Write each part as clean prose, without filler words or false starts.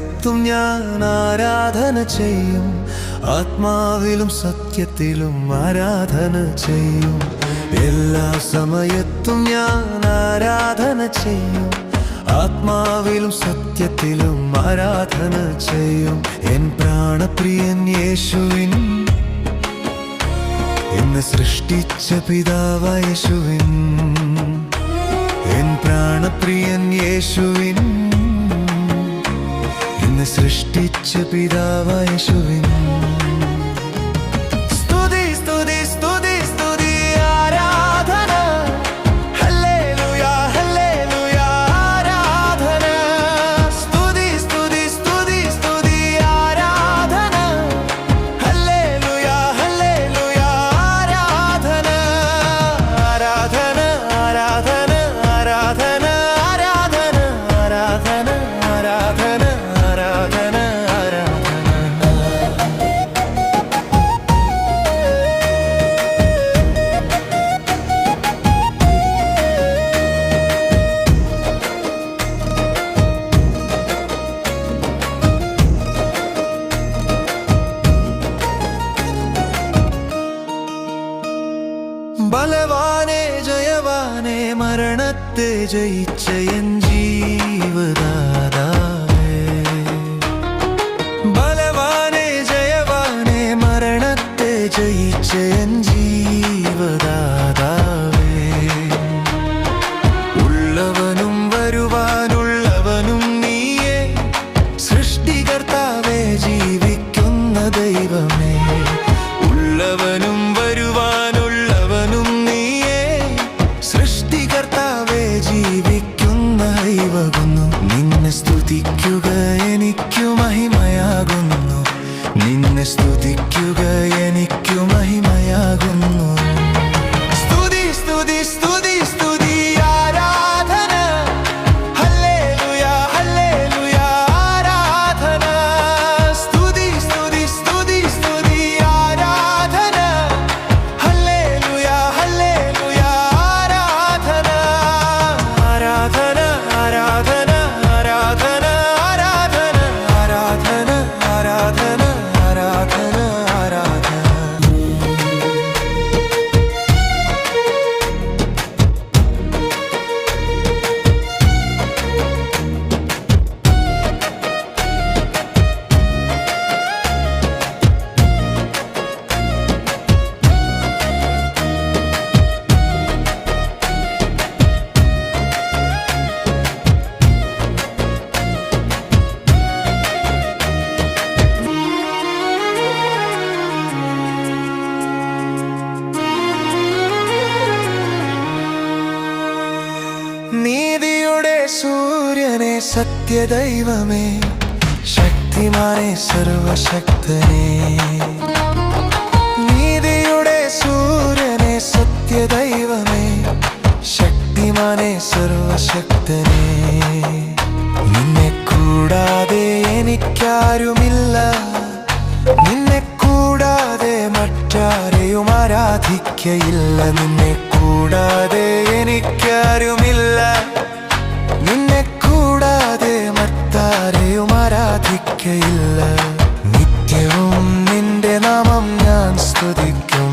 സമയത്തും ഞാൻ ആരാധന ചെയ്യും. ആത്മാവിലും സത്യത്തിലും ആരാധന ചെയ്യും. എല്ലാ സമയത്തും ഞാൻ ആരാധന ചെയ്യും. ആത്മാവിലും സത്യത്തിലും ആരാധന ചെയ്യും. എൻ പ്രാണപ്രിയൻ യേശുവിൻ, എന്നെ സൃഷ്ടിച്ച പിതാവായ യേശുവിൻ, എൻ പ്രാണപ്രിയൻ യേശുവിൻ, എന്നെ സൃഷ്ടിച്ച പിതാവായ യേശുവിൻ. സ്തുതി സ്തുതി സ്തുതി സ്തുതി ആരാധന, ഹല്ലേലൂയ ഹല്ലേലൂയ ആരാധന. സ്തുതി സ്തുതി സ്തുതി സ്തുതി ആരാധന, ഹല്ലേലൂയ ഹല്ലേലൂയ ആരാധന. ആരാധന ആരാധന ആരാധന ആരാധന ആരാധന ആരാധന ആരാധന ആരാധന. ബലവാനേ ജയവാനേ മരണത്തെ ജയിച്ച എൻ ജീവദാതാവേ. ബലവാനേ ജയവാനേ മരണത്തെ ജയിച്ച എൻ ജീവദാതാവേ. ഉള്ളവനും വരുവാനുള്ളവനും നീയേ, സൃഷ്ടികർത്താവേ ജീവിക്കുന്ന ദൈവമേ. ഉള്ളവനും വരുവാനുള്ളവനും നീയേ, സൃഷ്ടികർത്താവേ ജീവിക്കുന്ന ദൈവമാകുന്നു. നിന്നെ സ്തുതിക്കുക എനിക്കു മഹിമയാകുന്നു. നിന്നെ സ്തുതിക്കുക എനിക്കു മഹിമയാകുന്നു. സ്തുതി സ്തുതി സ്തുതി സ്തുതി ആരാധന, ഹല്ലേലൂയ ഹല്ലേലൂയ ആരാധന. സ്തുതി സ്തുതി സ്തുതി സ്തുതി ആരാധന, ഹല്ലേലൂയ ഹല്ലേലൂയ ആരാധന. ആരാധന ആരാധന ആരാധന ആരാധന ആരാധന ആരാധന ആരാധന ആരാധന. നീതിയുടെ സൂര്യനെ സത്യദൈവമേ, ശക്തിമാനെ സർവശക്തനെ. നീതിയുടെ സൂര്യനെ സത്യദൈവമേ, ശക്തിമാനെ സർവശക്തനെ. നിന്നെ കൂടാതെ എനിക്കാരുമില്ല, നിന്നെ കൂടാതെ മറ്റാരെയും ആരാധിക്കയില്ല. നിന്നെ കൂടാതെ എനിക്കാരുമില്ല, നിന്നെ കൂടാതെ മറ്റാരെയും ആരാധിക്കയില്ല. നിത്യവും നിന്റെ നാമം ഞാൻ സ്തുതിക്കും,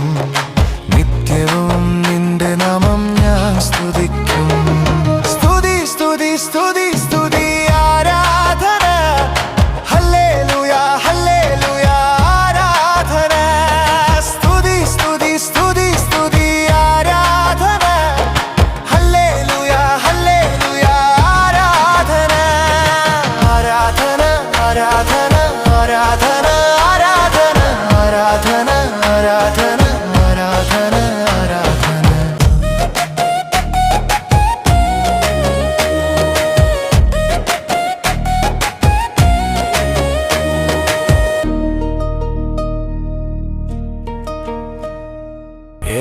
നിത്യവും നിന്റെ നാമം ഞാൻ സ്തുതിക്കും. സ്തുതി സ്തുതി സ്തുതി സ്തുതി ആരാധന, ഹല്ലേലൂയ ഹല്ലേലൂയ ആരാധന. സ്തുതി സ്തുതി സ്തുതി സ്തുതി ആരാധന, ഹല്ലേലൂയ ഹല്ലേലൂയ ആരാധന. ആരാധന ആരാധന ആരാധന ആരാധന ആരാധന ആരാധന ആരാധന ആരാധന.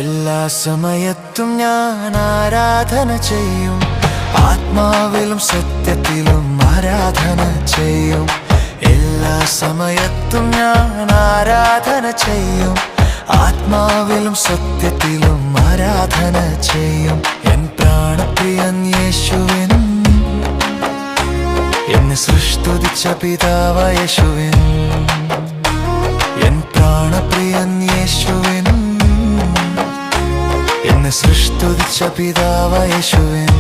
എല്ലാ സമയത്തും ഞാൻ ആരാധന ചെയ്യും. ആത്മാവിലും സത്യത്തിലും ആരാധന ചെയ്യും. എല്ലാ സമയത്തും ഞാൻ ആരാധന ചെയ്യും. ആത്മാവിലും സത്യത്തിലും ആരാധന ചെയ്യും. എൻ പ്രാണപ്രിയൻ യേശുവിൻ, എൻ എന്നെ സൃഷ്ടിച്ച പിതാവായ യേശുവിൻ, എൻ പ്രാണപ്രിയൻ യേശുവിൻ, എന്നെ സൃഷ്ടിച്ച പിതാവായ യേശുവിൻ.